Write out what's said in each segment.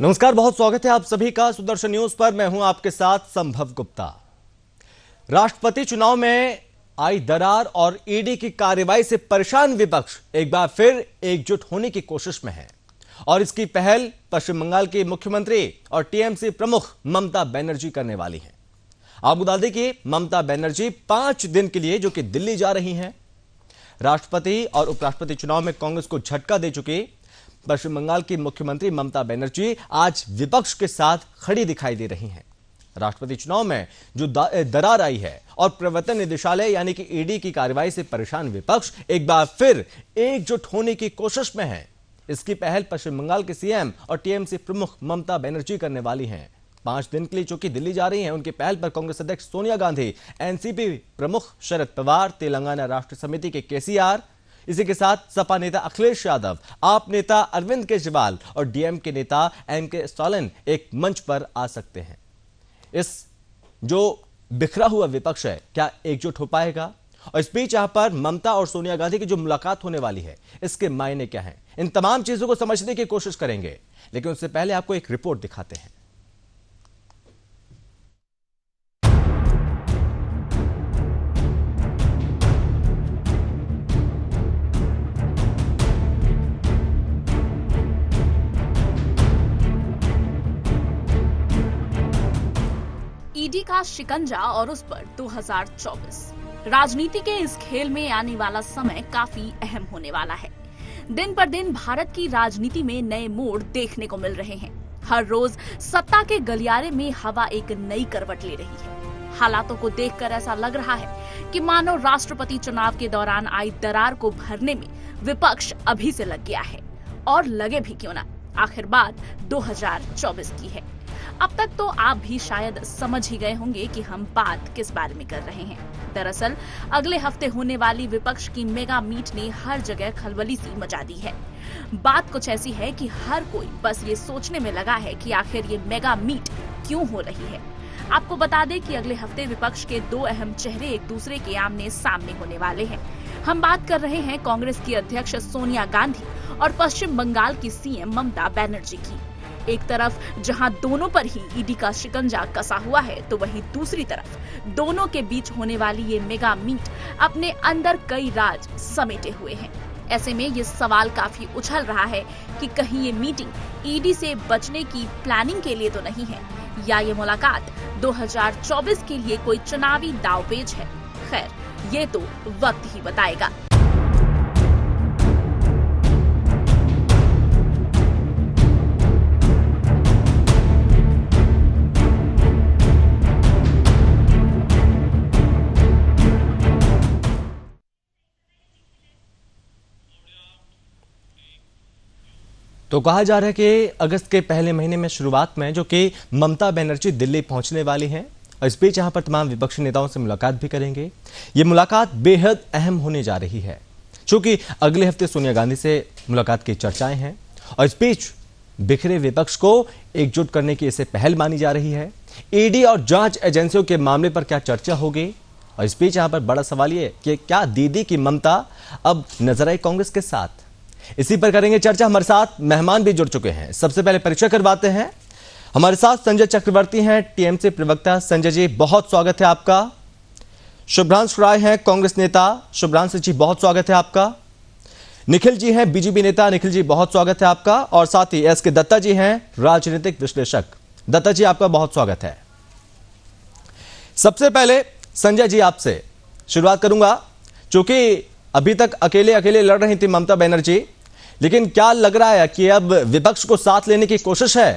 नमस्कार, बहुत स्वागत है आप सभी का सुदर्शन न्यूज पर। मैं हूं आपके साथ संभव गुप्ता। राष्ट्रपति चुनाव में आई दरार और ईडी की कार्रवाई से परेशान विपक्ष एक बार फिर एकजुट होने की कोशिश में है और इसकी पहल पश्चिम बंगाल की मुख्यमंत्री और टीएमसी प्रमुख ममता बनर्जी करने वाली हैं। आपको बता दें कि ममता बनर्जी 5 दिन के लिए जो कि दिल्ली जा रही हैं। राष्ट्रपति और उपराष्ट्रपति चुनाव में कांग्रेस को झटका दे चुकी पश्चिम बंगाल की मुख्यमंत्री ममता बनर्जी आज विपक्ष के साथ खड़ी दिखाई दे रही हैं। राष्ट्रपति चुनाव में जो दरार आई है और प्रवर्तन निदेशालय यानी कि ईडी की कार्रवाई से परेशान विपक्ष एक बार फिर एकजुट होने की कोशिश में है। इसकी पहल पश्चिम बंगाल के सीएम और टीएमसी प्रमुख ममता बनर्जी करने वाली हैं। 5 दिन के लिए चूंकि दिल्ली जा रही हैं, उनकी पहल पर कांग्रेस अध्यक्ष सोनिया गांधी, एनसीपी प्रमुख शरद पवार, तेलंगाना राष्ट्र समिति के केसीआर, इसी के साथ सपा नेता अखिलेश यादव, आप नेता अरविंद केजरीवाल और डीएम के नेता एमके स्टालिन एक मंच पर आ सकते हैं। इस जो बिखरा हुआ विपक्ष है, क्या एकजुट हो पाएगा? और इस बीच यहां पर ममता और सोनिया गांधी की जो मुलाकात होने वाली है, इसके मायने क्या हैं? इन तमाम चीजों को समझने की कोशिश करेंगे, लेकिन उससे पहले आपको एक रिपोर्ट दिखाते हैं। ईडी का शिकंजा और उस पर 2024 राजनीति के इस खेल में आने वाला समय काफी अहम होने वाला है। दिन पर दिन भारत की राजनीति में नए मोड़ देखने को मिल रहे हैं। हर रोज सत्ता के गलियारे में हवा एक नई करवट ले रही है। हालातों को देखकर ऐसा लग रहा है कि मानो राष्ट्रपति चुनाव के दौरान आई दरार को भरने में विपक्ष अभी से लग गया है। और लगे भी क्यों ना, आखिर बात 2024 की है। अब तक तो आप भी शायद समझ ही गए होंगे कि हम बात किस बारे में कर रहे हैं। दरअसल अगले हफ्ते होने वाली विपक्ष की मेगा मीट ने हर जगह खलबली सी मचा दी है। बात कुछ ऐसी है कि हर कोई बस ये सोचने में लगा है कि आखिर ये मेगा मीट क्यों हो रही है। आपको बता दें कि अगले हफ्ते विपक्ष के 2 अहम चेहरे एक दूसरे के आमने सामने होने वाले हैं। हम बात कर रहे हैं कांग्रेस की अध्यक्ष सोनिया गांधी और पश्चिम बंगाल की सीएम ममता बनर्जी की। एक तरफ जहां दोनों पर ही ईडी का शिकंजा कसा हुआ है, तो वहीं दूसरी तरफ दोनों के बीच होने वाली ये मेगा मीट अपने अंदर कई राज समेटे हुए हैं। ऐसे में ये सवाल काफी उछल रहा है कि कहीं ये मीटिंग ईडी से बचने की प्लानिंग के लिए तो नहीं है, या ये मुलाकात 2024 के लिए कोई चुनावी दांवपेच है। खैर, ये तो वक्त ही बताएगा। तो कहा जा रहा है कि अगस्त के पहले महीने में शुरुआत में जो कि ममता बनर्जी दिल्ली पहुंचने वाली हैं और इस बीच यहां पर तमाम विपक्षी नेताओं से मुलाकात भी करेंगे। ये मुलाकात बेहद अहम होने जा रही है, क्योंकि अगले हफ्ते सोनिया गांधी से मुलाकात की चर्चाएं हैं और इस बीच बिखरे विपक्ष को एकजुट करने की इसे पहल मानी जा रही है। ईडी और जांच एजेंसियों के मामले पर क्या चर्चा होगी? और इस बीच यहां पर बड़ा सवाल यह कि क्या दीदी की ममता अब नजर आई कांग्रेस के साथ? इसी पर करेंगे चर्चा। हमारे साथ मेहमान भी जुड़ चुके हैं। सबसे पहले परिचय करवाते हैं। हमारे साथ संजय चक्रवर्ती हैं, टीएमसी प्रवक्ता। संजय जी, बहुत स्वागत है आपका। शुभ्रांशु राय हैं, कांग्रेस नेता। शुभ्रांशु जी, बहुत स्वागत है आपका। निखिल जी हैं, बीजेपी नेता। निखिल जी, बहुत स्वागत है आपका। और साथ ही एस के दत्ता जी हैं, राजनीतिक विश्लेषक। दत्ता जी, आपका बहुत स्वागत है। सबसे पहले संजय जी आपसे शुरुआत करूंगा, क्योंकि अभी तक अकेले अकेले लड़ रही थी ममता बनर्जी, लेकिन क्या लग रहा है कि अब विपक्ष को साथ लेने की कोशिश है?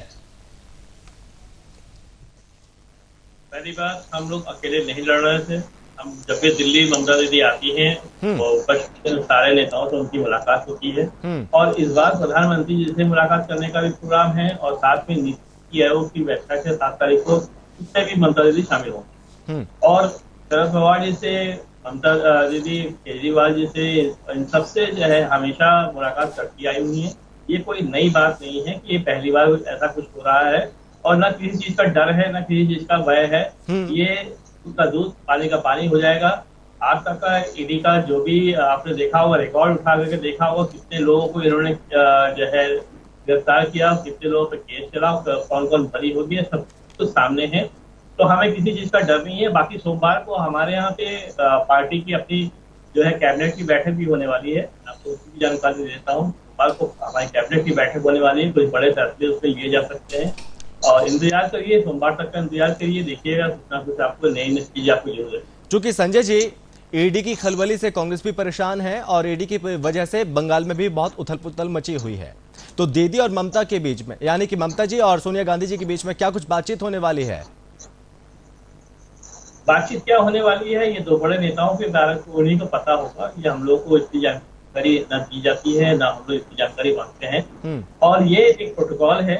पहली बात, हम लोग अकेले नहीं लड़ रहे थे। हम जब भी दिल्ली ममता दीदी आती हैं तो विपक्ष के सारे नेताओं से उनकी मुलाकात होती है और इस बार प्रधानमंत्री जी से मुलाकात करने का भी प्रोग्राम है और साथ में नीति आयोग की बैठक है 7 तारीख को, उससे भी ममता दीदी शामिल होंगी। और शरद पवार जी से, ममता दीदी, केजरीवाल जी से, इन सबसे जो है हमेशा मुलाकात करती आई हुई है। ये कोई नई बात नहीं है कि ये पहली बार ऐसा कुछ हो रहा है और न किसी चीज का डर है, न किसी चीज का भय है। ये उसका दूध पानी का पानी हो जाएगा। आज तक का ईडी का जो भी आपने देखा होगा, रिकॉर्ड उठा करके देखा होगा, कितने लोगों को इन्होंने जो है गिरफ्तार किया, कितने लोगों पे केस चला, कौन कौन बरी हो गया, सब कुछ सामने है। तो हमें किसी चीज का डर नहीं है। बाकी सोमवार को हमारे यहाँ पे पार्टी की अपनी जो है कैबिनेट की बैठक भी होने वाली है। आपको उसकी भी जानकारी देता हूँ। सोमवार को हमारी कैबिनेट की बैठक होने वाली है, कुछ बड़े फैसले उसमें लिए जा सकते हैं और इंतजार करिए, सोमवार तक का इंतजार करिए, देखिएगा कुछ ना कुछ आपको नई नई चीजें आपको जरूर है। चूंकि संजय जी, ईडी की खलबली से कांग्रेस भी परेशान है और ईडी की वजह से बंगाल में भी बहुत उथल पुथल मची हुई है, तो दीदी और ममता के बीच में, यानी कि ममता जी और सोनिया गांधी जी के बीच में क्या कुछ बातचीत होने वाली है? बातचीत क्या होने वाली है, ये दो बड़े नेताओं के बारे में उन्हीं को पता होगा। ये हम लोग को इसकी जानकारी न दी जाती है, ना हम लोग इसकी जानकारी मांगते हैं। और ये एक प्रोटोकॉल है।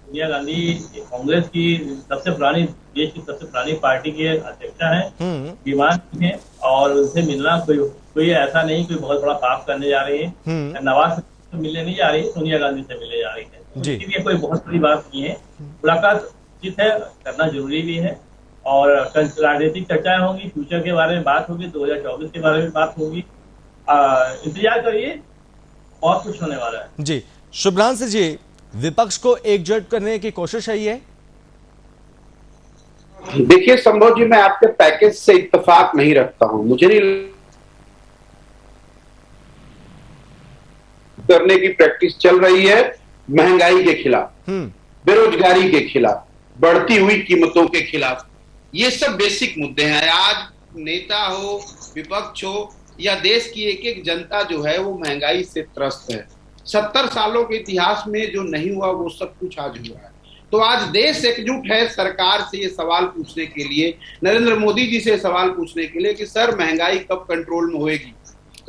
सोनिया गांधी कांग्रेस की सबसे पुरानी, देश की सबसे पुरानी पार्टी के अध्यक्षा हैं, बीमार हैं और उनसे मिलना कोई ऐसा नहीं कोई बहुत बड़ा पाप करने जा रही है। नवाज से मिलने नहीं जा रही है, सोनिया गांधी से मिलने जा रही है। इसके लिए कोई बहुत बड़ी बात नहीं है। मुलाकात उचित है, करना जरूरी भी है और राजनीतिक चर्चाएं होंगी, फ्यूचर के बारे में बात होगी, 2024 के बारे में बात होगी। इंतजार करिए, बहुत कुछ होने वाला है। जी, शुभ्रांश जी, विपक्ष को एकजुट करने की कोशिश है ये? देखिए संभव जी, मैं आपके पैकेज से इत्तेफाक नहीं रखता हूं। मुझे नहीं करने की प्रैक्टिस चल रही है महंगाई के खिलाफ, बेरोजगारी के खिलाफ, बढ़ती हुई कीमतों के खिलाफ। ये सब बेसिक मुद्दे हैं। आज नेता हो, विपक्ष हो या देश की एक एक जनता जो है वो महंगाई से त्रस्त है। 70 सालों के इतिहास में जो नहीं हुआ वो सब कुछ आज हुआ है। तो आज देश एकजुट है सरकार से ये सवाल पूछने के लिए, नरेंद्र मोदी जी से सवाल पूछने के लिए कि सर महंगाई कब कंट्रोल में होएगी,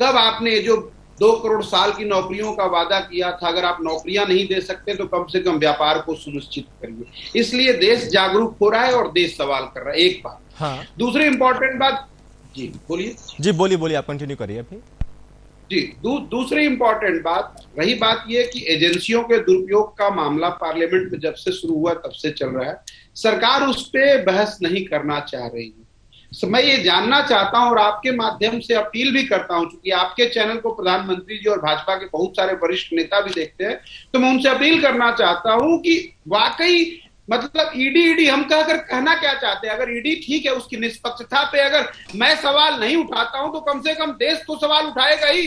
कब आपने जो 2 करोड़ साल की नौकरियों का वादा किया था, अगर आप नौकरियां नहीं दे सकते तो कम से कम व्यापार को सुनिश्चित करिए। इसलिए देश जागरूक हो रहा है और देश सवाल कर रहा है। एक बात। हाँ। दूसरी इंपॉर्टेंट बात, जी बोलिए। जी बोलिए, आप कंटिन्यू करिए अभी। जी, दूसरी इंपॉर्टेंट बात रही, बात यह कि एजेंसियों के दुरुपयोग का मामला पार्लियामेंट में जब से शुरू हुआ तब से चल रहा है। सरकार उस पर बहस नहीं करना चाह रही है। मैं ये जानना चाहता हूं और आपके माध्यम से अपील भी करता हूं, क्योंकि आपके चैनल को प्रधानमंत्री जी और भाजपा के बहुत सारे वरिष्ठ नेता भी देखते हैं, तो मैं उनसे अपील करना चाहता हूं कि वाकई मतलब ईडी हम कहना क्या चाहते हैं। अगर ईडी ठीक है, उसकी निष्पक्षता पे अगर मैं सवाल नहीं उठाता हूं तो कम से कम देश तो सवाल उठाएगा ही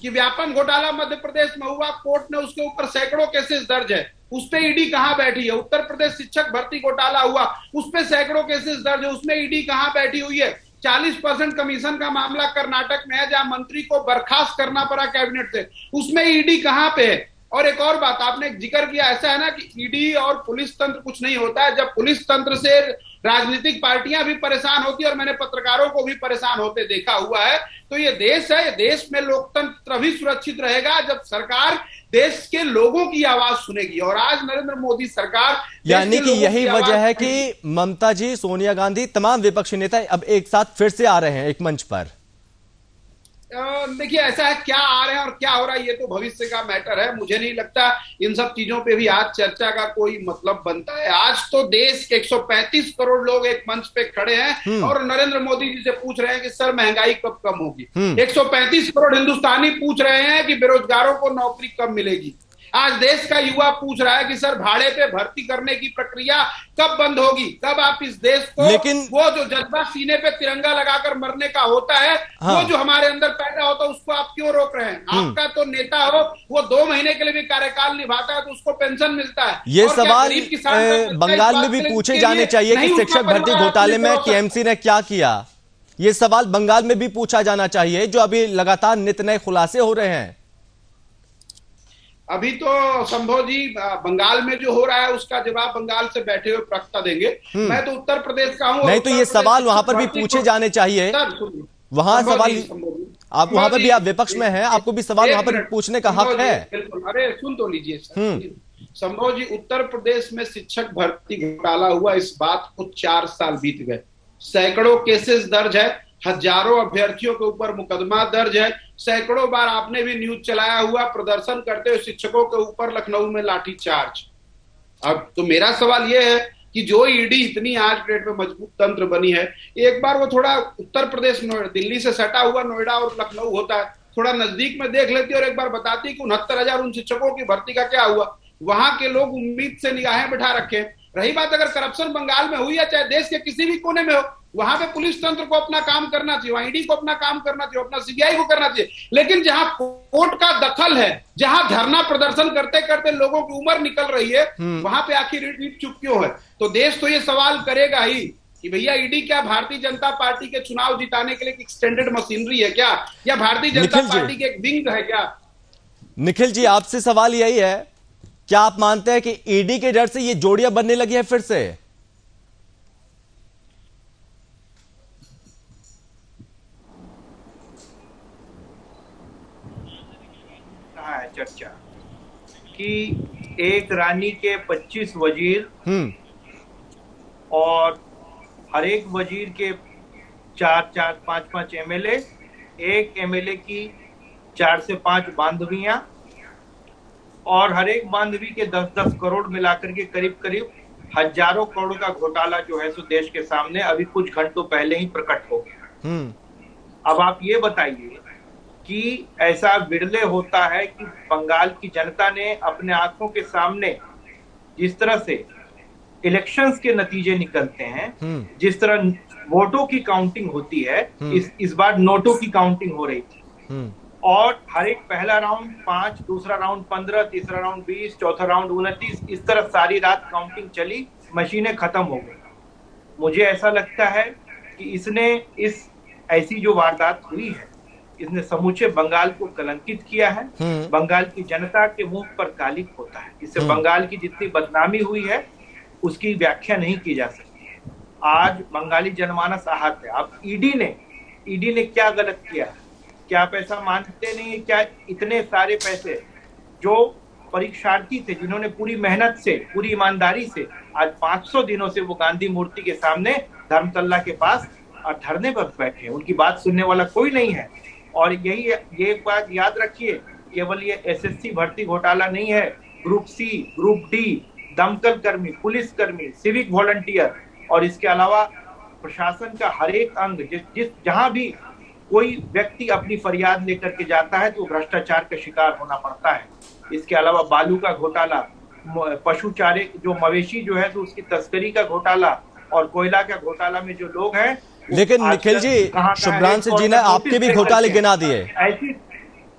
कि व्यापम घोटाला मध्य प्रदेश में हुआ, कोर्ट ने उसके ऊपर सैकड़ों केसेस दर्ज है, उस पे ईडी कहां बैठी है। उत्तर प्रदेश शिक्षक भर्ती घोटाला हुआ, उस पे सैकड़ों केसेस दर्ज है, उसमें ईडी कहां बैठी हुई है। 40% कमीशन का मामला कर्नाटक में है, जहां मंत्री को बर्खास्त करना पड़ा कैबिनेट से, उसमें ईडी कहां पे है। और एक और बात आपने जिक्र किया, ऐसा है ना कि ईडी और पुलिस तंत्र कुछ नहीं होता है। जब पुलिस तंत्र से राजनीतिक पार्टियां भी परेशान होती है और मैंने पत्रकारों को भी परेशान होते देखा हुआ है, तो ये देश है, देश में लोकतंत्र तभी सुरक्षित रहेगा जब सरकार देश के लोगों की आवाज सुनेगी। और आज नरेंद्र मोदी सरकार, यानी कि यही वजह है कि ममता जी, सोनिया गांधी, तमाम विपक्षी नेता अब एक साथ फिर से आ रहे हैं एक मंच पर। देखिए ऐसा है, क्या आ रहे हैं और क्या हो रहा है ये तो भविष्य का मैटर है। मुझे नहीं लगता इन सब चीजों पे भी आज चर्चा का कोई मतलब बनता है। आज तो देश के 135 करोड़ लोग एक मंच पे खड़े हैं और नरेंद्र मोदी जी से पूछ रहे हैं कि सर महंगाई कब कम होगी। 135 करोड़ हिंदुस्तानी पूछ रहे हैं कि बेरोजगारों को नौकरी कब मिलेगी। आज देश का युवा पूछ रहा है कि सर भाड़े पे भर्ती करने की प्रक्रिया कब बंद होगी, कब आप इस देश को, लेकिन वो जो जज्बा सीने पे तिरंगा लगाकर मरने का होता है, हाँ, वो जो हमारे अंदर पैदा होता है, उसको आप क्यों रोक रहे हैं। आपका तो नेता हो, वो 2 महीने के लिए भी कार्यकाल निभाता है तो उसको पेंशन मिलता है। ये सवाल बंगाल में भी पूछे जाने चाहिए कि शिक्षक भर्ती घोटाले में टीएमसी ने क्या किया। ये सवाल बंगाल में भी पूछा जाना चाहिए, जो अभी लगातार नित नए खुलासे हो रहे हैं। अभी तो संभव जी बंगाल में जो हो रहा है उसका जवाब बंगाल से बैठे हुए प्रवक्ता देंगे। मैं तो उत्तर प्रदेश का हूं। नहीं तो ये सवाल वहां पर भी पूछे जाने चाहिए। वहां सवाल, आप वहां पर भी, आप विपक्ष में हैं, आपको भी सवाल वहां पर पूछने का हक है। अरे सुन तो लीजिए सर। संभव जी, उत्तर प्रदेश में शिक्षक भर्ती घोटाला हुआ, इस बात को 4 साल बीत गए, सैकड़ों केसेस दर्ज है, हजारों अभ्यर्थियों के ऊपर मुकदमा दर्ज है, सैकड़ों बार आपने भी न्यूज चलाया हुआ प्रदर्शन करते हुए शिक्षकों के ऊपर लखनऊ में लाठीचार्ज। अब तो मेरा सवाल यह है कि जो ईडी इतनी आज डेट में मजबूत तंत्र बनी है, एक बार वो थोड़ा उत्तर प्रदेश, दिल्ली से सटा हुआ नोएडा और लखनऊ होता है, थोड़ा नजदीक में देख लेती और एक बार बताती कि 69,000 उन शिक्षकों की भर्ती का क्या हुआ। वहां के लोग उम्मीद से निगाहें बैठा रखे। रही बात अगर करप्शन बंगाल में हुई है, चाहे देश के किसी भी कोने में हो, वहां पे पुलिस तंत्र को अपना काम करना चाहिए, वहां ईडी को अपना काम करना चाहिए, अपना सीबीआई को करना चाहिए। लेकिन जहां कोर्ट का दखल है, जहां धरना प्रदर्शन करते करते लोगों की उम्र निकल रही है, वहां पे आखिर ईडी चुप क्यों है? तो देश तो ये सवाल करेगा ही कि भैया ईडी क्या भारतीय जनता पार्टी के चुनाव जिताने के लिए एक एक्सटेंडेड मशीनरी है क्या, या भारतीय जनता पार्टी के एक विंग है क्या? निखिल जी, आपसे सवाल यही है, क्या आप मानते हैं कि ईडी के डर से ये जोड़ियां बनने लगी है फिर से? है चर्चा कि एक रानी के 25 वजीर और हर एक वजीर के 4-4, 5-5 एमएलए, एक एमएलए की 4 से 5 बांधवियां और हर एक बांधवी के 10-10 करोड़ मिलाकर के करीब करीब हजारों करोड़ का घोटाला जो है सो देश के सामने अभी कुछ घंटों पहले ही प्रकट हो गया। अब आप ये बताइए कि ऐसा विरले होता है कि बंगाल की जनता ने अपने आंखों के सामने जिस तरह से इलेक्शंस के नतीजे निकलते हैं, जिस तरह वोटों की काउंटिंग होती है, इस बार नोटों की काउंटिंग हो रही थी और हर एक पहला राउंड 5, दूसरा राउंड 15, तीसरा राउंड 20, चौथा राउंड 29, इस तरह सारी रात काउंटिंग चली, मशीनें खत्म हो गई। मुझे ऐसा लगता है कि इसने ऐसी जो वारदात हुई है, इसने समूचे बंगाल को कलंकित किया है। बंगाल की जनता के मुंह पर कालिक होता है। इससे बंगाल की जितनी बदनामी हुई है उसकी व्याख्या नहीं की जा सकती है। आज बंगाली जनमानस आहत है। अब ईडी ने क्या गलत किया? क्या आप ऐसा मानते नहीं है? क्या इतने सारे पैसे जो परीक्षार्थी थे, जिन्होंने पूरी मेहनत से, पूरी ईमानदारी से आज 500 दिनों से वो गांधी मूर्ति के सामने धर्मतल्ला के पास धरने पर बैठे हैं, उनकी बात सुनने वाला कोई नहीं है। और ये एक बात याद रखिए, केवल ये एसएससी भर्ती घोटाला नहीं है, ग्रुप सी, ग्रुप डी, दमकल कर्मी, पुलिस कर्मी, सिविक वॉलंटियर और इसके अलावा प्रशासन का हर एक अंग, जहां भी कोई व्यक्ति अपनी फरियाद लेकर के जाता है तो भ्रष्टाचार का शिकार होना पड़ता है। इसके अलावा बालू का घोटाला, पशु चारे जो मवेशी जो है तो उसकी तस्करी का घोटाला और कोयला का घोटाला में जो लोग हैं। लेकिन निखिल जी, शुभ्रांशु जी ने आपके भी घोटाले गिना दिए।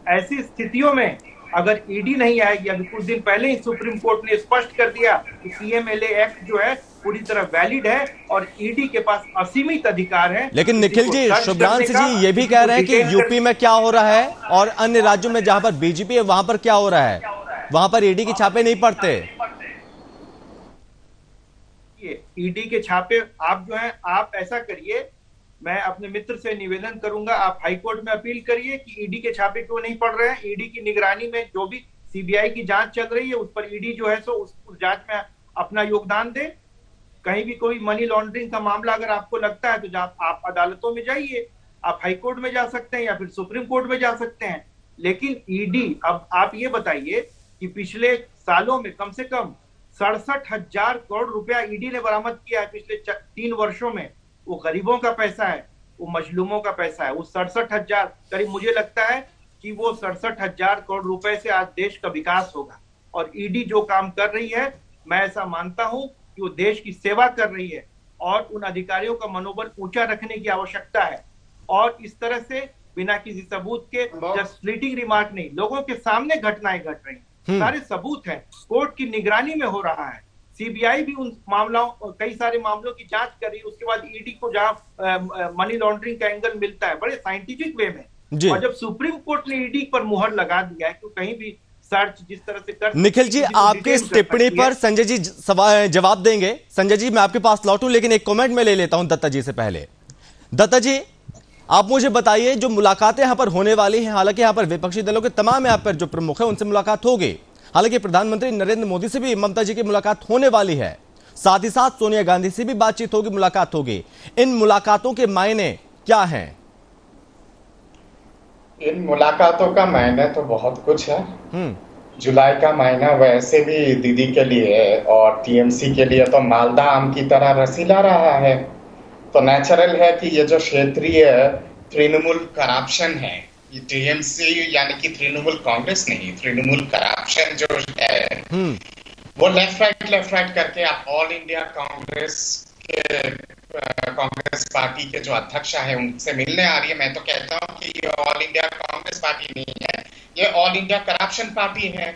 ऐसी स्थितियों में अगर ईडी नहीं आएगी, अभी कुछ दिन पहले ही सुप्रीम कोर्ट ने स्पष्ट कर दिया कि पीएमएलए एक्ट जो है पूरी तरह वैलिड है और ईडी के पास असीमित अधिकार है। लेकिन निखिल जी, शुभ्रांशु जी ये भी कह रहे हैं कि यूपी में क्या हो रहा है और अन्य राज्यों में जहां पर बीजेपी है वहां पर क्या हो रहा है, वहां पर ईडी के छापे नहीं पड़ते। ईडी के छापे आप जो है, आप ऐसा करिए, मैं अपने मित्र से निवेदन करूंगा, आप हाईकोर्ट में अपील करिए कि ईडी के छापे क्यों नहीं पड़ रहे हैं। ईडी की निगरानी में जो भी सीबीआई की जांच चल रही है उस पर ईडी जो है सो उस जांच में अपना योगदान दे। कहीं भी कोई मनी लॉन्ड्रिंग का मामला अगर आपको लगता है तो आप अदालतों में जाइए, आप हाईकोर्ट में जा सकते हैं या फिर सुप्रीम कोर्ट में जा सकते हैं। लेकिन ईडी, अब आप ये बताइए कि पिछले सालों में कम से कम 67,000 करोड़ रुपया ईडी ने बरामद किया है पिछले 3 वर्षों में। वो गरीबों का पैसा है, वो मजलूमों का पैसा है। वो 67,000 करीब, मुझे लगता है कि वो 67,000 करोड़ रुपए से आज देश का विकास होगा। और ईडी जो काम कर रही है, मैं ऐसा मानता हूं कि वो देश की सेवा कर रही है और उन अधिकारियों का मनोबल ऊंचा रखने की आवश्यकता है। और इस तरह से बिना किसी सबूत के, जस्ट फ्लीटिंग रिमार्क नहीं, लोगों के सामने घटनाएं घट रही, सारे सबूत हैं, कोर्ट की निगरानी में हो रहा है। सीबीआई भी उन मामलों, कई सारे मामलों की जांच कर रही है। उसके बाद ईडी को जहां मनी लॉन्ड्रिंग का एंगल मिलता है बड़े साइंटिफिक वे में, और जब सुप्रीम कोर्ट ने ईडी पर मुहर लगा दिया है कि कहीं भी सर्च जिस तरह से कर। निखिल जी, आपके इस टिप्पणी पर संजय जी जवाब देंगे। संजय जी, मैं आपके पास लौटूं, लेकिन एक कमेंट में ले लेता हूं दत्ता जी से पहले। दत्ता जी, आप मुझे बताइए, जो मुलाकातें यहां पर होने वाली हैं, हालांकि यहां पर विपक्षी दलों के तमाम यहाँ पर जो प्रमुख है उनसे मुलाकात होगी, हालांकि प्रधानमंत्री नरेंद्र मोदी से भी ममता जी की मुलाकात होने वाली है, साथ ही साथ सोनिया गांधी से भी बातचीत होगी, मुलाकात होगी। इन मुलाकातों के मायने क्या हैं? इन मुलाकातों का मायने तो बहुत कुछ है। जुलाई का महीना वैसे भी दीदी के लिए और टीएमसी के लिए तो मालदा आम की तरह रसीला रहा है। तो नेचुरल है कि ये जो क्षेत्रीय तृणमूल करप्शन है टीएमसी यानी कि तृणमूल कांग्रेस नहीं, तृणमूल करप्शन जो है वो लेफ्ट राइट करके आप ऑल इंडिया कांग्रेस पार्टी के जो अध्यक्ष है उनसे मिलने आ रही है। मैं तो कहता हूं कि ये ऑल इंडिया कांग्रेस पार्टी नहीं है, ये ऑल इंडिया करप्शन पार्टी है।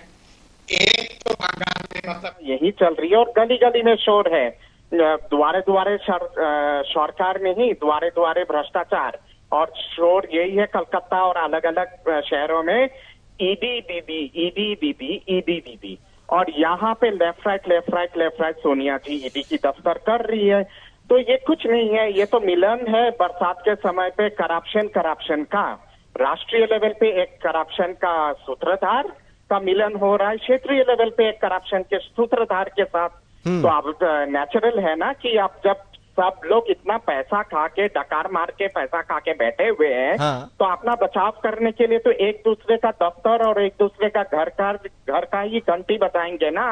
एक तो बंगाल में मतलब यही चल रही है और गली गली में शोर है, द्वारे द्वारे सरकार नहीं, द्वारे द्वारे भ्रष्टाचार, और शोर यही है कलकत्ता और अलग अलग शहरों में ईडी दीदी, और यहाँ पे लेफ्ट राइट सोनिया जी ईडी की दफ्तर कर रही है। तो ये कुछ नहीं है, ये तो मिलन है बरसात के समय पे करप्शन का, राष्ट्रीय लेवल पे एक करप्शन का सूत्रधार का मिलन हो रहा है, क्षेत्रीय लेवल पे एक करप्शन के सूत्रधार के साथ। तो अब नेचुरल है ना कि अब जब सब लोग इतना पैसा खा के, डकार मार के पैसा खा के बैठे हुए हैं, तो अपना बचाव करने के लिए तो एक दूसरे का दफ्तर और एक दूसरे का घर का ही घंटी बताएंगे ना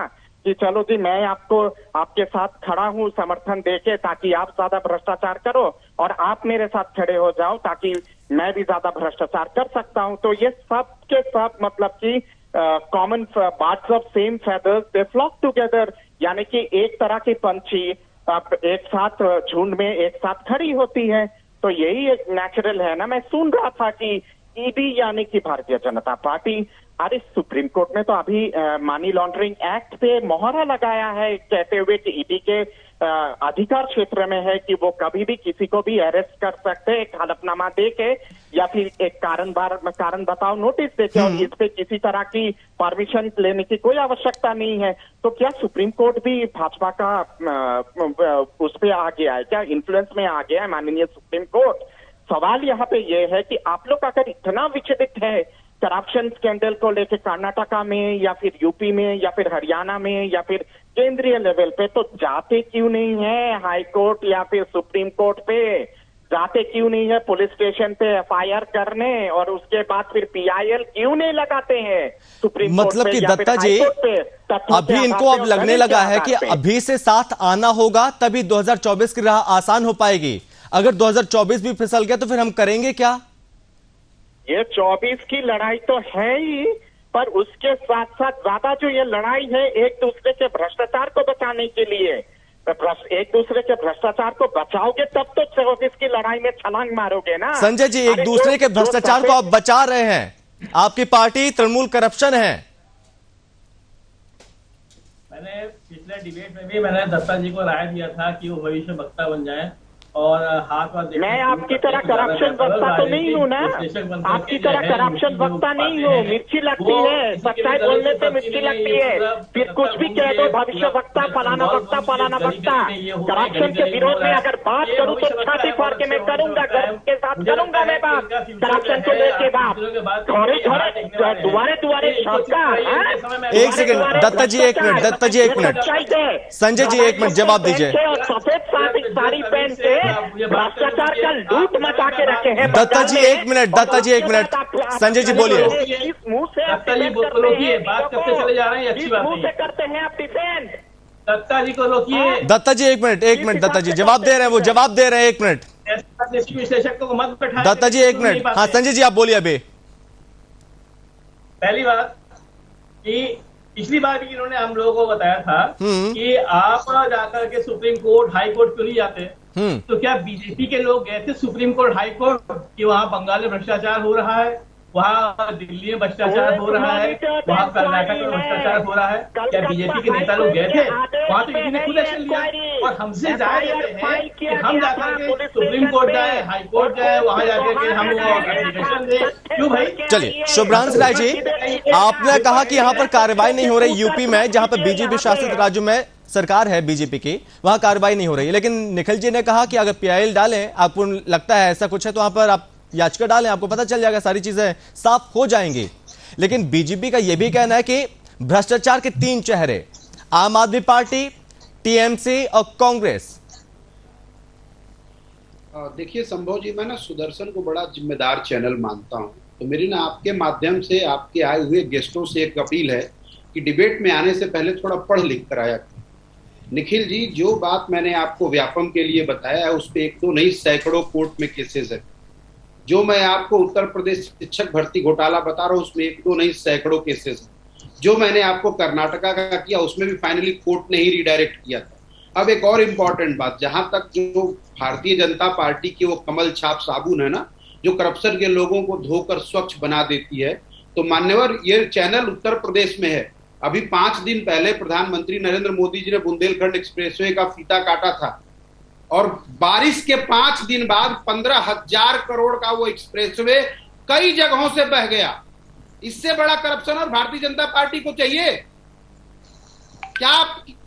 कि चलो जी मैं आपके साथ खड़ा हूँ समर्थन देके, ताकि आप ज्यादा भ्रष्टाचार करो और आप मेरे साथ खड़े हो जाओ ताकि मैं भी ज्यादा भ्रष्टाचार कर सकता हूँ। तो ये सब के सब मतलब कि common birds of same feathers they flock together, यानी कि एक तरह की पंछी एक साथ झुंड में एक साथ खड़ी होती है। तो यही एक नेचुरल है ना। मैं सुन रहा था कि ईडी यानी कि भारतीय जनता पार्टी, अरे सुप्रीम कोर्ट ने तो अभी मनी लॉन्ड्रिंग एक्ट पे मोहरा लगाया है, कहते हुए कि ईडी के अधिकार क्षेत्र में है कि वो कभी भी किसी को भी अरेस्ट कर सकते हैं, एक हलफनामा दे के या फिर एक कारण बताओ नोटिस दे के, और इस पे किसी तरह की परमिशन लेने की कोई आवश्यकता नहीं है। तो क्या सुप्रीम कोर्ट भी भाजपा का उस पे आ गया है क्या, इन्फ्लुएंस में आ गया है माननीय सुप्रीम कोर्ट? सवाल यहाँ पे ये है कि आप लोग अगर इतना विचलित है करप्शन स्कैंडल को लेके कर्नाटका में या फिर यूपी में या फिर हरियाणा में या फिर केंद्रीय लेवल पे, तो जाते क्यों नहीं है हाई कोर्ट या फिर सुप्रीम कोर्ट पे? जाते क्यों नहीं है पुलिस स्टेशन पे एफआईआर करने, और उसके बाद फिर पीआईएल क्यों नहीं लगाते हैं सुप्रीम कोर्ट मतलब पे कि या फिर दत्ता जी हाई कोर्ट पे? अभी इनको अब लगने लगा है कि अभी से साथ आना होगा तभी 2024 की राह आसान हो पाएगी। अगर 2024 भी फिसल गया तो फिर हम करेंगे क्या? ये 24 की लड़ाई तो है ही, पर उसके साथ साथ ज्यादा जो ये लड़ाई है एक दूसरे के भ्रष्टाचार को बचाने के लिए, एक दूसरे के भ्रष्टाचार को बचाओगे तब तो 24 की लड़ाई में छलांग मारोगे ना। संजय जी, एक दूसरे के भ्रष्टाचार को आप बचा रहे हैं, आपकी पार्टी तृणमूल करप्शन है। मैंने पिछले डिबेट में भी मैंने दत्ता जी को राय दिया था कि वो भविष्य वक्ता बन जाए और हाथ मैं आपकी तरह करप्शन वक्ता तो नहीं हूँ ना, आपकी तरह करप्शन वक्ता नहीं हूँ। मिर्ची लगती है, सच्चाई बोलने से मिर्ची लगती है, फिर कुछ भी कह दो भविष्य वक्ता फलाना वक्ता। करप्शन के विरोध में अगर बात करूँ तो छाती फाड़ के मैं करूंगा, गर्व के साथ करूंगा मैं बात करप्शन को लेके बात। घरे दुआरे सरकार। एक सेकंड दत्ता जी, एक मिनट दत्ता जी, एक मिनट संजय जी, एक मिनट जवाब दीजिए। सफेद साड़ी पहन के भ्रष्टाचार का लूट मचा के रखे हैं। दत्ता जी एक मिनट, दत्ता जी एक मिनट, संजय जी बोलिए। इस मुंह से आप डिफेंड करते हैं, बात करते चले जा रहे हैं, अच्छी बात मुंह से करते हैं आप डिफेंड। दत्ता जी को रोकिए। दत्ता जी एक मिनट दत्ता जी जवाब दे रहे हैं, वो जवाब दे रहे हैं, एक मिनट विश्लेषकों को मत बैठाएं। दत्ता जी एक मिनट। हाँ संजय जी आप बोलिए। अभी पहली बात कि पिछली बार भी इन्होंने हम लोगों को बताया था कि आप जाकर के सुप्रीम कोर्ट हाई कोर्ट क्यों नहीं जाते, तो क्या बीजेपी के लोग गए थे सुप्रीम कोर्ट हाई कोर्ट कि वहाँ बंगाल में भ्रष्टाचार हो रहा है, वहाँ दिल्ली में भ्रष्टाचार हो रहा है, वहाँ कर्नाटक में भ्रष्टाचार हो रहा है? क्या बीजेपी के नेता लोग गए थे वहाँ? तो इन्होंने खुद एक्शन लिया और हमसे जाए देते हैं कि हम जाकर के सुप्रीम कोर्ट जाए, हाई कोर्ट जाए, वहाँ जाकर के हम एप्लीकेशन दें। क्यों भाई? चलिए शुभ्रांश राय जी, आपने कहा कि यहाँ पर कार्रवाई नहीं हो रही यूपी में, जहाँ पर बीजेपी शासित राज्यों में सरकार है बीजेपी की, वहां कार्रवाई नहीं हो रही है। लेकिन निखिल जी ने कहा कि अगर पीआईएल डालें, आपको लगता है ऐसा कुछ है तो वहां पर आप याचिका डालें, आपको पता चल जाएगा, सारी चीजें साफ हो जाएंगी। लेकिन बीजेपी का यह भी कहना है कि भ्रष्टाचार के तीन चेहरे, आम आदमी पार्टी, टीएमसी और कांग्रेस। देखिए संभव जी, मैं ना सुदर्शन को बड़ा जिम्मेदार चैनल मानता हूं, तो मेरी ना आपके माध्यम से आपके आए हुए गेस्टों से एक अपील है कि डिबेट में आने से पहले थोड़ा पढ़ लिख कर आया। निखिल जी, जो बात मैंने आपको व्यापम के लिए बताया है उस पर एक दो नहीं सैकड़ों कोर्ट में केसेस है जो मैं आपको उत्तर प्रदेश शिक्षक भर्ती घोटाला बता रहा हूँ उसमें एक दो नहीं सैकड़ों केसेस हैं। जो मैंने आपको कर्नाटका का किया उसमें भी फाइनली कोर्ट ने ही रिडायरेक्ट किया था। अब एक और इम्पोर्टेंट बात, जहां तक जो भारतीय जनता पार्टी की वो कमल छाप साबुन है ना, जो करप्शन के लोगों को धोकर स्वच्छ बना देती है, तो मान्यवर ये चैनल उत्तर प्रदेश में है। अभी 5 दिन पहले प्रधानमंत्री नरेंद्र मोदी जी ने बुंदेलखंड एक्सप्रेसवे का फीता काटा था और बारिश के 5 दिन बाद 15,000 करोड़ का वो एक्सप्रेसवे कई जगहों से बह गया। इससे बड़ा करप्शन और भारतीय जनता पार्टी को चाहिए क्या?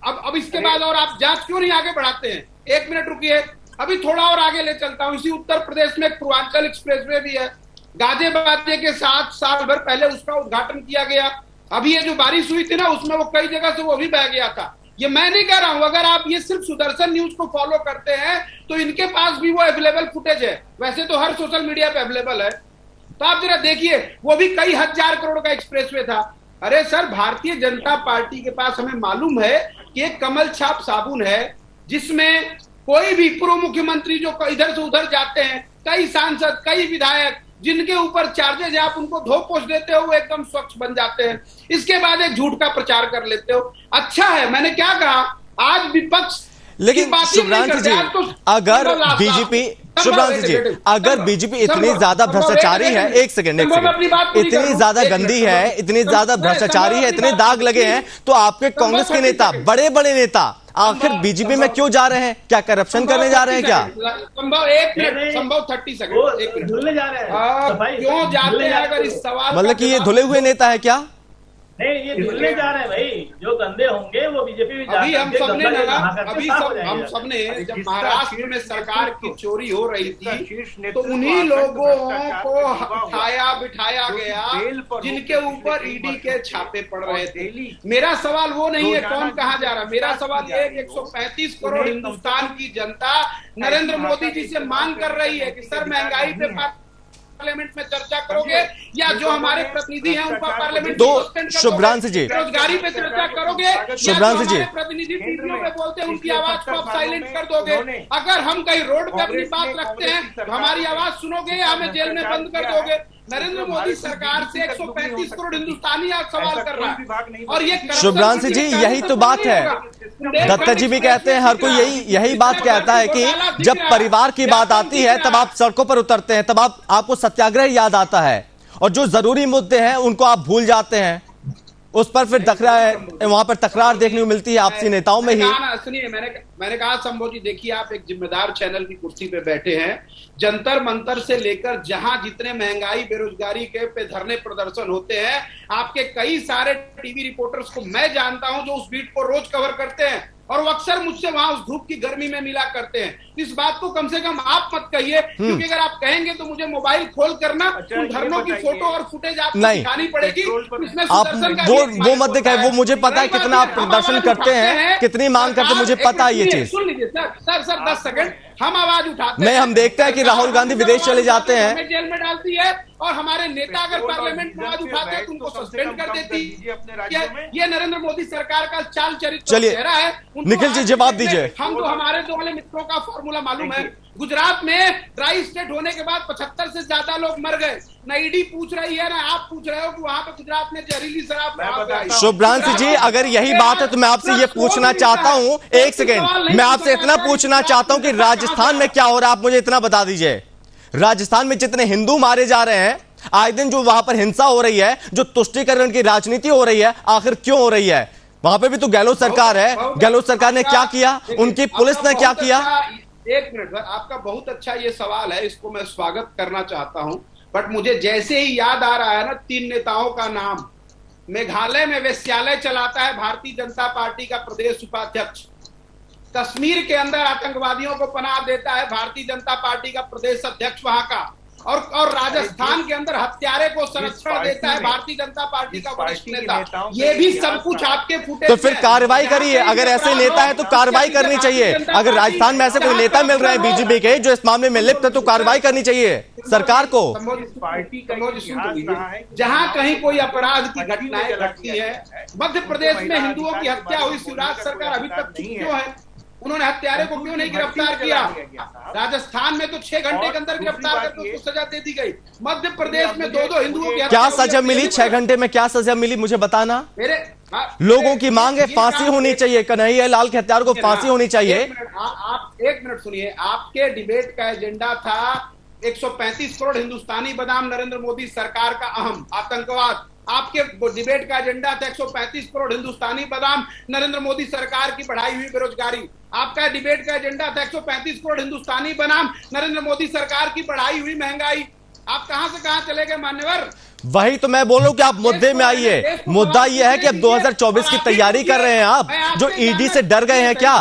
अब इसके बाद और आप जांच क्यों नहीं आगे बढ़ाते हैं? 1 मिनट रुकिए, अभी थोड़ा और आगे ले चलता हूं। इसी उत्तर प्रदेश में एक पूर्वांचल एक्सप्रेसवे भी है, गाजे बाजे के साथ साल भर पहले उसका उद्घाटन किया गया। अभी ये जो बारिश हुई थी ना उसमें वो कई जगह से वो भी बह गया था। ये मैं नहीं कह रहा हूं, अगर आप ये सिर्फ सुदर्शन न्यूज को फॉलो करते हैं तो इनके पास भी वो अवेलेबल फुटेज है, वैसे तो हर सोशल मीडिया पे अवेलेबल है। तो आप जरा देखिए, वो भी कई हजार करोड़ का एक्सप्रेसवे था। अरे सर, भारतीय जनता पार्टी के पास हमें मालूम है कि एक कमल छाप साबुन है जिसमें कोई भी पूर्व मुख्यमंत्री जो इधर से उधर जाते हैं, कई सांसद, कई विधायक जिनके ऊपर चार्जेस है, आप उनको धो पोछ देते हो, वो एकदम स्वच्छ बन जाते हैं। इसके बाद एक झूठ का प्रचार कर लेते हो। अच्छा है, मैंने क्या कहा, आज विपक्ष लेकिन शुभ्रांशु जी, अगर बीजेपी शुभ्रांशु जी अगर बीजेपी इतनी ज्यादा भ्रष्टाचारी है, एक सेकंड इतनी ज्यादा गंदी है, इतनी ज्यादा भ्रष्टाचारी है, इतने दाग लगे हैं, तो आपके कांग्रेस के नेता, बड़े बड़े नेता आखिर बीजेपी में क्यों जा रहे हैं? क्या करप्शन करने जा रहे हैं क्या? संभव 1 मिनट, संभव 30 सेकंड, धुलने जा रहे हैं। क्यों जाते हैं? अगर इस सवाल मतलब कि ये धुले हुए नेता है क्या? नहीं, ये धुलने जा रहे हैं भाई। जो गंदे होंगे वो बीजेपी में अभी हम सबने हम सबने जब महाराष्ट्र में सरकार की चोरी हो रही थी तो उन्हीं लोगों को उठाया बिठाया गया जिनके ऊपर ईडी के छापे पड़ रहे थे। मेरा सवाल वो नहीं है कौन कहाँ जा रहा, मेरा सवाल ये 135 करोड़ हिंदुस्तान की जनता नरेंद्र मोदी जी से मांग कर रही है कि सर महंगाई पे पार्लियामेंट में चर्चा करोगे या जो हमारे प्रतिनिधि हैं उनका पार्लियामेंट तो शुभ्रांशु जी, बेरोजगारी पे चर्चा करोगे, शुभ्रांशु जी प्रतिनिधि टीवीओ पे बोलते हैं उनकी आवाज को आप साइलेंट कर दोगे। अगर हम कहीं रोड पे अपनी बात रखते हैं तो हमारी आवाज सुनोगे या हमें जेल में बंद कर दोगे? नरेंद्र मोदी सरकार से 135 करोड़ हिंदुस्तानी आज सवाल कर रहा है। और ये शुभ्रांशु जी, यही तो बात है। दत्ता जी भी कहते हैं, हर कोई यही बात कहता है कि जब परिवार की बात आती है तब आप सड़कों पर उतरते हैं, तब आपको सत्याग्रह याद आता है और जो जरूरी मुद्दे हैं उनको आप भूल जाते हैं। उस पर फिर वहां पर तकरार देखने को मिलती है आपसी नेताओं में ही। सुनिए, मैंने कहा संभव जी, देखिए आप एक जिम्मेदार चैनल की कुर्सी पे बैठे हैं, जंतर मंतर से लेकर जहां जितने महंगाई बेरोजगारी के पे धरने प्रदर्शन होते हैं, आपके कई सारे टीवी रिपोर्टर्स को मैं जानता हूं जो उस बीट को रोज कवर करते हैं और वो अक्सर मुझसे वहां उस धूप की गर्मी में मिला करते हैं। इस बात को कम से कम आप मत कहिए, क्योंकि अगर आप कहेंगे तो मुझे मोबाइल खोल करना उन धरनों की फोटो और फुटेज आपको दिखानी पड़ेगी। आप वो मत दिखाए, वो मुझे पता है कितना आप प्रदर्शन करते हैं, कितनी मांग करते हैं, मुझे पता है ये चीज। सुन लीजिए सर 10 सेकंड, हम आवाज उठाते हैं, हम देखते हैं कि राहुल गांधी विदेश चले जाते हैं, हमें जेल में डालती है और हमारे नेता अगर पार्लियामेंट में आवाज उठाते हैं तो उनको सस्पेंड कर देती। ये नरेंद्र मोदी सरकार का चाल चरित्र चेहरा है। निखिल जी जवाब दीजिए। हम तो हमारे दो वाले मित्रों का फॉर्मूला मालूम है। गुजरात में ड्राई स्टेट होने के बाद 75 से ज्यादा लोग मर गए। न ईडी पूछ रही है ना आप पूछ रहे हो कि वहां पे गुजरात में जहरीली शराब। शुभ्रांशु जी, अगर यही बात है तो मैं आपसे ये पूछना चाहता हूं, एक सेकेंड, मैं आपसे इतना पूछना चाहता हूं कि राजस्थान में क्या हो रहा है, आप मुझे इतना बता दीजिए। राजस्थान में जितने हिंदू मारे जा रहे हैं, आए दिन जो वहां पर हिंसा हो रही है, जो तुष्टीकरण की राजनीति हो रही है, आखिर क्यों हो रही है? वहां पे भी तो गहलोत सरकार है, गहलोत सरकार ने क्या किया, उनकी पुलिस ने क्या किया? 1 मिनट सर, आपका बहुत अच्छा ये सवाल है, इसको मैं स्वागत करना चाहता हूं। बट मुझे जैसे ही याद आ रहा है ना 3 नेताओं का नाम, मेघालय में वेश्यालय चलाता है भारतीय जनता पार्टी का प्रदेश उपाध्यक्ष, कश्मीर के अंदर आतंकवादियों को पनाह देता है भारतीय जनता पार्टी का प्रदेश अध्यक्ष वहां का, और राजस्थान के अंदर हत्यारे को संरक्षण देता है भारतीय जनता पार्टी का वरिष्ठ नेता। ये भी सब कुछ आपके फुटेज। तो फिर कार्रवाई करिए, अगर ऐसे नेता है तो कार्रवाई करनी चाहिए। अगर राजस्थान में ऐसे कोई नेता मिल रहे हैं बीजेपी के जो इस मामले में लिप्त है तो कार्रवाई करनी चाहिए सरकार को। जहां कहीं कोई अपराध की घटनाएं घटती है, मध्य प्रदेश में हिंदुओं की हत्या हुई, शिवराज सरकार अभी तक क्यों है? उन्होंने हत्यारे को क्यों नहीं गिरफ्तार किया? राजस्थान में तो 6 घंटे के अंदर गिरफ्तार करके उसको सजा दे दी गई। मध्य प्रदेश में 2 हिंदुओं की क्या सजा मिली? 6 घंटे में क्या सजा मिली मुझे बताना। लोगों की मांग है फांसी होनी चाहिए, कन्हैया लाल के हत्यारों को फांसी होनी चाहिए। आप 1 मिनट सुनिए। आपके डिबेट का एजेंडा था 135 करोड़ हिंदुस्तानी बादाम नरेंद्र मोदी सरकार का अहम आतंकवाद। आपके डिबेट का एजेंडा था 135 करोड़ हिंदुस्तानी बादाम नरेंद्र मोदी सरकार की बढ़ाई हुई बेरोजगारी। आपका डिबेट का एजेंडा था 135 करोड़ हिंदुस्तानी बादाम नरेंद्र मोदी सरकार की बढ़ाई हुई महंगाई। आप कहां से कहां चले गए मान्यवर? वही तो मैं बोल रहा हूं कि आप मुद्दे में आइए। मुद्दा यह है कि अब 2024 की तैयारी कर रहे हैं आप, जो ईडी से डर गए हैं क्या?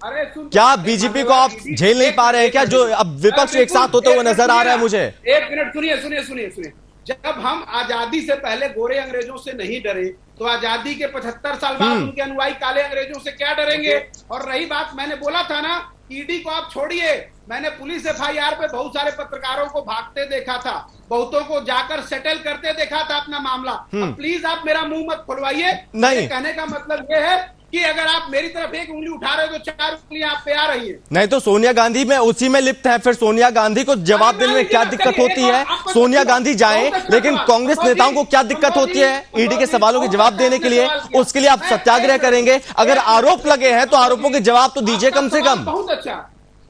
क्या बीजेपी को आप झेल नहीं पा रहे हैं क्या? जो अब विपक्ष एक साथ होते हुए नजर आ रहा है मुझे। 1 मिनट सुनिए। जब हम आजादी से पहले गोरे अंग्रेजों से नहीं डरे तो आजादी के 75 साल बाद उनके अनुयायी काले अंग्रेजों से क्या डरेंगे? और रही बात, मैंने बोला था ना, ईडी को आप छोड़िए, मैंने पुलिस FIR पे बहुत सारे पत्रकारों को भागते देखा था, बहुतों को जाकर सेटल करते देखा था अपना मामला। प्लीज आप मेरा मुंह मत खुलवाइए। नहीं, कहने का मतलब ये है कि अगर आप मेरी तरफ 1 उंगली उठा रहे हो तो 4 उंगलियां आप पे आ रही है। नहीं तो सोनिया गांधी में उसी में लिप्त है, फिर सोनिया गांधी को जवाब देने में क्या दिक्कत होती है? सोनिया गांधी जाएं, लेकिन कांग्रेस नेताओं को क्या दिक्कत होती है ईडी के सवालों के जवाब देने के लिए? उसके लिए आप सत्याग्रह करेंगे? अगर आरोप लगे हैं तो आरोपों के जवाब तो दीजिए कम से कम। बहुत अच्छा,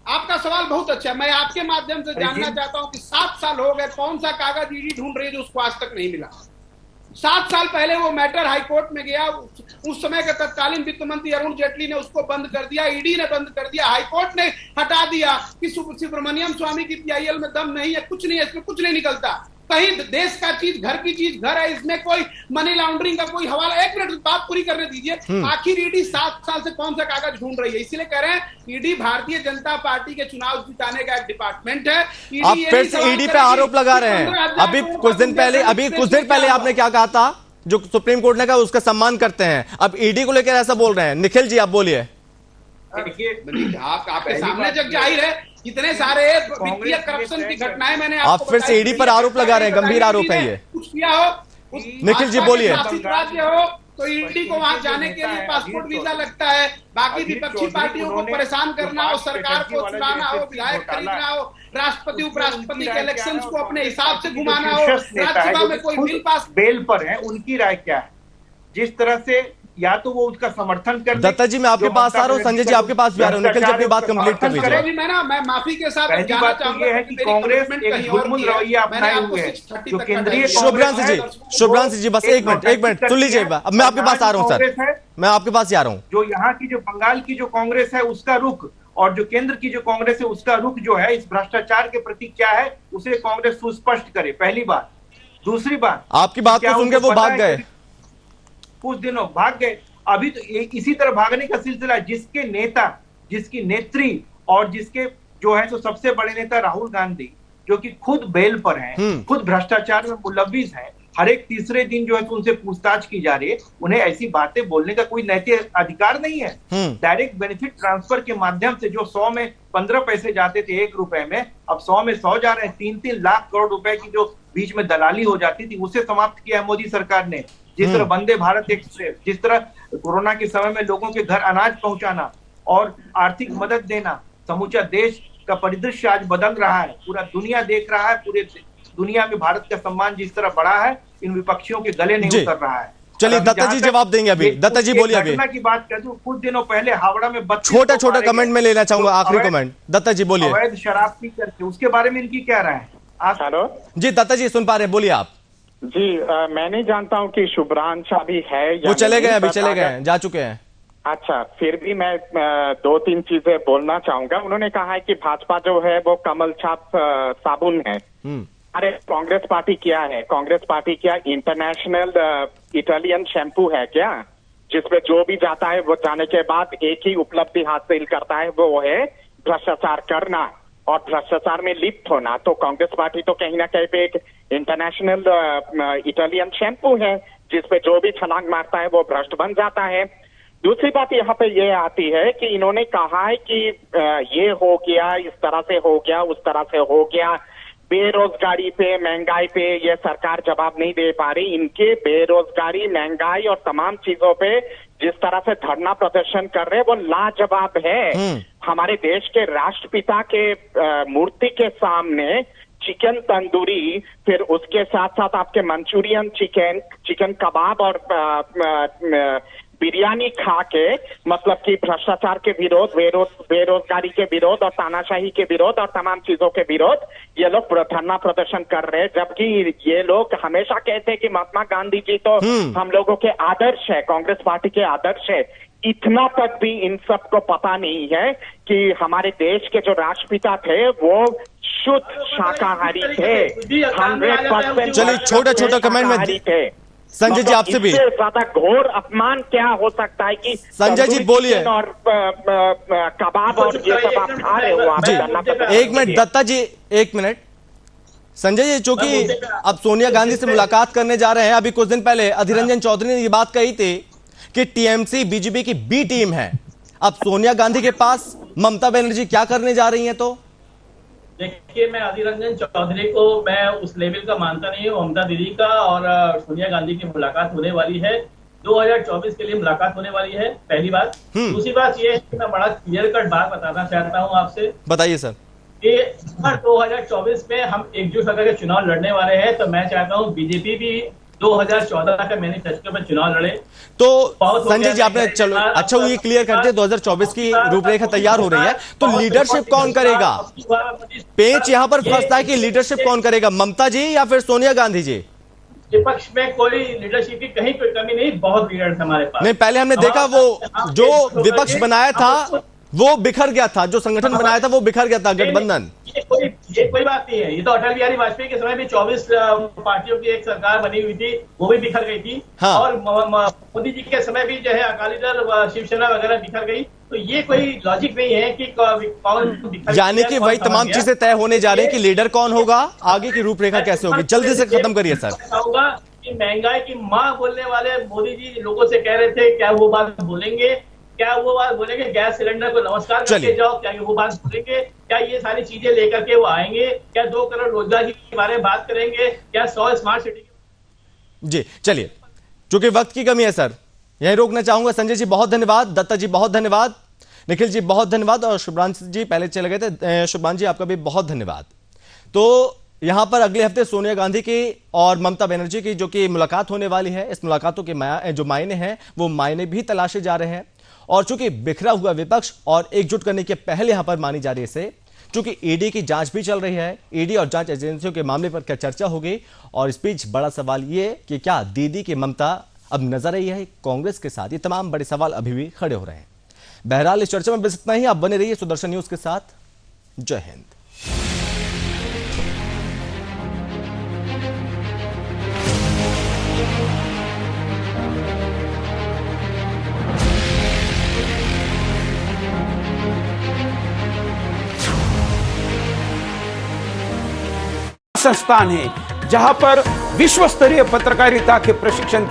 आपका सवाल बहुत अच्छा। मैं आपके माध्यम से जानना चाहता हूं कि 7 साल हो गए, कौन सा कागज ईडी ढूंढ रही है जो उसको आज तक नहीं मिला? 7 साल पहले वो मैटर हाईकोर्ट में गया, उस समय के तत्कालीन वित्त मंत्री अरुण जेटली ने उसको बंद कर दिया, ईडी ने बंद कर दिया, हाईकोर्ट ने हटा दिया कि सुब्रमण्यम स्वामी की PIL में दम नहीं है, कुछ नहीं है, इसमें कुछ नहीं निकलता। कहीं देश का चीज, घर की चीज घर है, इसमें कोई मनी लॉन्ड्रिंग का कोई हवाला। 1 मिनट बात पूरी करने दीजिए। आखिर ईडी 7 साल से कौन सा कागज ढूंढ रही है? इसलिए कह रहे हैं ईडी भारतीय जनता पार्टी के चुनाव जिताने का एक डिपार्टमेंट है। आप फिर से ईडी पे आरोप लगा रहे हैं। अभी कुछ दिन पहले आपने क्या कहा था? जो सुप्रीम कोर्ट ने कहा उसका सम्मान करते हैं, अब ईडी को लेकर ऐसा बोल रहे हैं। निखिल जी आप बोलिए। देखिए, आपके सामने जग जाहिर है इतने सारे वित्तीय करप्शन की घटनाएं मैंने आप फिर से ईडी पर आरोप लगा रहे हैं, गंभीर आरोप है ये। कुछ किया हो निखिल जी बोलिए। राज्य हो तो ईडी को वहां जाने के लिए पासपोर्ट वीजा लगता है। बाकी विपक्षी पार्टियों को परेशान करना हो, सरकार को चुराना हो, विधायक खरीदना हो, राष्ट्रपति उपराष्ट्रपति के इलेक्शंस को अपने हिसाब से घुमाना हो, राज्यसभा में कोई बिल पास। बेल पर है, उनकी राय क्या है? जिस तरह से या तो वो उसका समर्थन कर। दत्ता जी मैं आपके पास आ रहा हूँ, संजय जी आपके पास भी आ रहा हूँ। निखिल जी अपनी बात कंप्लीट कर लीजिए। मैं माफी के साथ पहली बात तो ये है कि कांग्रेस एक घुलमुल रवैया अपनाए हुए है जो केंद्रीय। शुभ्रांशु जी बस एक मिनट सुन लीजिए। अब मैं आपके पास आ रहा हूँ सर, मैं आपके पास ही आ रहा हूँ। जो यहाँ की जो बंगाल की जो कांग्रेस है उसका रुख और जो केंद्र की जो कांग्रेस है उसका रुख जो है इस भ्रष्टाचार के प्रति क्या है उसे कांग्रेस सुस्पष्ट करे, पहली बात। दूसरी बात, आपकी बात को सुनकर वो भाग गए, कुछ दिनों भाग गए। अभी तो इसी तरह भागने का सिलसिला है। जिसके नेता, जिसकी नेत्री और जिसके जो है तो सबसे बड़े नेता राहुल गांधी जो कि खुद बेल पर हैं, खुद भ्रष्टाचार में मुलव्विस हैं, हर एक तीसरे दिन जो है तो उनसे पूछताछ की जा रही है। उन्हें ऐसी बातें बोलने का कोई नैतिक अधिकार नहीं है। डायरेक्ट बेनिफिट ट्रांसफर के माध्यम से जो 100 में 15 पैसे जाते थे 1 रुपए में, अब 100 में 100 जा रहे हैं। 3-3 लाख करोड़ रुपए की जो बीच में दलाली हो जाती थी उसे समाप्त किया है मोदी सरकार ने। जिस तरह वंदे भारत एक्सप्रेस, जिस तरह कोरोना के समय में लोगों के घर अनाज पहुंचाना और आर्थिक मदद देना, समूचा देश का परिदृश्य आज बदल रहा है। पूरा दुनिया देख रहा है, पूरे दुनिया में भारत का सम्मान जिस तरह बढ़ा है, इन विपक्षियों के गले नहीं उतर रहा है। चलिए दत्ता जी जवाब देंगे अभी। दत्ता जी बोलिए अभी। घटना की बात कर दूं, कुछ दिनों पहले हावड़ा में छोटा कमेंट में लेना चाहूंगा, आखिरी कमेंट। दत्ता जी बोलिए। अवैध शराब पी करके, उसके बारे में इनकी क्या राय है? हेलो जी दत्ता जी सुन पा रहे हैं, बोलिए आप। जी मैं नहीं जानता हूँ कि शुभ्रांशु अभी है या वो चले गए, अभी चले गए, जा चुके हैं। अच्छा, फिर भी मैं 2-3 चीजें बोलना चाहूंगा। उन्होंने कहा है कि भाजपा जो है वो कमल छाप साबुन है। अरे कांग्रेस पार्टी क्या है? कांग्रेस पार्टी क्या इंटरनेशनल इटालियन शैम्पू है क्या? जिसमें जो भी जाता है वो जाने के बाद एक ही उपलब्धि हासिल करता है, वो है भ्रष्टाचार करना और भ्रष्टाचार में लिप्त होना। तो कांग्रेस पार्टी तो कहीं ना कहीं पे एक इंटरनेशनल इटालियन शैम्पू है जिसपे जो भी छलांग मारता है वो भ्रष्ट बन जाता है। दूसरी बात यहाँ पे ये आती है कि इन्होंने कहा है कि ये हो गया, इस तरह से हो गया, उस तरह से हो गया। बेरोजगारी पे, महंगाई पे ये सरकार जवाब नहीं दे पा रही। इनके बेरोजगारी, महंगाई और तमाम चीजों पे जिस तरह से धरना प्रदर्शन कर रहे हैं वो लाजवाब है। हमारे देश के राष्ट्रपिता के मूर्ति के सामने चिकन तंदूरी, फिर उसके साथ साथ आपके मंचूरियन चिकन कबाब और बिरयानी खा के, मतलब कि भ्रष्टाचार के विरोध, बेरोजगारी के विरोध और तानाशाही के विरोध और तमाम चीजों के विरोध ये लोग धरना प्रदर्शन कर रहे हैं। जबकि ये लोग हमेशा कहते हैं कि महात्मा गांधी जी तो हम लोगों के आदर्श है, कांग्रेस पार्टी के आदर्श है। इतना तक भी इन सब को पता नहीं है कि हमारे देश के जो राष्ट्रपिता थे वो शुद्ध शाकाहारी थे, 100%। चलिए छोटा छोटा कमेंट में थे। संजय जी आपसे भी इससे ज्यादा घोर अपमान क्या हो सकता है कि संजय जी बोलिए। और कबाब और ये सब आप खा रहे हो। जी एक मिनट दत्ता जी, एक मिनट। संजय जी, चूंकि अब सोनिया गांधी से मुलाकात करने जा रहे हैं, अभी कुछ दिन पहले अधीर रंजन चौधरी ने ये बात कही थी कि टीएमसी बीजेपी की बी टीम है। अब सोनिया गांधी के पास ममता बनर्जी क्या करने जा रही हैं? तो देखिए, मैं अधीर रंजन चौधरी को मैं उस लेवल का मानता नहीं हूँ। ममता दीदी का और सोनिया गांधी की मुलाकात होने वाली है, 2024 के लिए मुलाकात होने वाली है, पहली बात। दूसरी बात ये है कि मैं बड़ा क्लियर कट बात बताना चाहता हूँ आपसे। बताइए सर। कि 2024 में हम एकजुट होकर के चुनाव लड़ने वाले हैं, तो मैं चाहता हूँ बीजेपी भी 2014 का मैनिफेस्टो में चुनाव लड़े। तो संजय जी आपने, चलो अच्छा ये क्लियर करते, 2024 की रूपरेखा तैयार हो रही है, तो लीडरशिप कौन करेगा? पेच यहां पर फंसता है कि लीडरशिप कौन करेगा, ममता जी या फिर सोनिया गांधी जी? विपक्ष में कोई लीडरशिप की कहीं कोई कमी नहीं, बहुत लीडर हमारे पास। नहीं, पहले हमने देखा वो जो विपक्ष बनाया था वो बिखर गया था, जो संगठन बनाया था वो बिखर गया था, गठबंधन। ये कोई बात नहीं है। ये तो अटल बिहारी वाजपेयी के समय भी 24 पार्टियों की एक सरकार बनी हुई थी, वो भी बिखर गई थी। हाँ। और मोदी जी के समय भी जो है अकाली दल, शिवसेना वगैरह बिखर गई। तो ये कोई लॉजिक नहीं है कि कौन बिखर, यानी कि वही तमाम चीजें तय होने जा रही है कि लीडर कौन होगा, आगे की रूपरेखा कैसे होगी। जल्दी से खत्म करिए सर। होगा कि महंगाई की मां बोलने वाले मोदी जी लोगों से कह रहे थे, क्या वो बात बोलेंगे? क्या वो बात बोलेंगे? गैस सिलेंडर को नमस्कार करके जाओ, क्या वो बात बोलेंगे? क्या ये सारी चीजें लेकर के वो आएंगे? क्या 2 करोड़ रोजगार के बारे में बात करेंगे? क्या 100 स्मार्ट सिटी? जी चलिए, चूंकि वक्त की कमी है सर, यही रोकना चाहूंगा। संजय जी बहुत धन्यवाद, दत्ता जी बहुत धन्यवाद, निखिल जी बहुत धन्यवाद, और शुभ्रांश जी पहले चले गए थे। शुभ्रांश जी आपका भी बहुत धन्यवाद। तो यहां पर अगले हफ्ते सोनिया गांधी की और ममता बनर्जी की जो कि मुलाकात होने वाली है, इस मुलाकातों के जो मायने हैं वो मायने भी तलाशे जा रहे हैं। और चूंकि बिखरा हुआ विपक्ष और एकजुट करने के पहले यहां पर मानी जा रही है इसे, चूंकि ईडी की जांच भी चल रही है, ईडी और जांच एजेंसियों के मामले पर क्या चर्चा होगी। और इस बीच बड़ा सवाल ये कि क्या दीदी की ममता अब नजर आई है कांग्रेस के साथ, ये तमाम बड़े सवाल अभी भी खड़े हो रहे हैं। बहरहाल इस चर्चा में बस इतना ही। आप बने रहिए सुदर्शन न्यूज के साथ। जय हिंद। संस्थान है जहां पर विश्व स्तरीय पत्रकारिता के प्रशिक्षण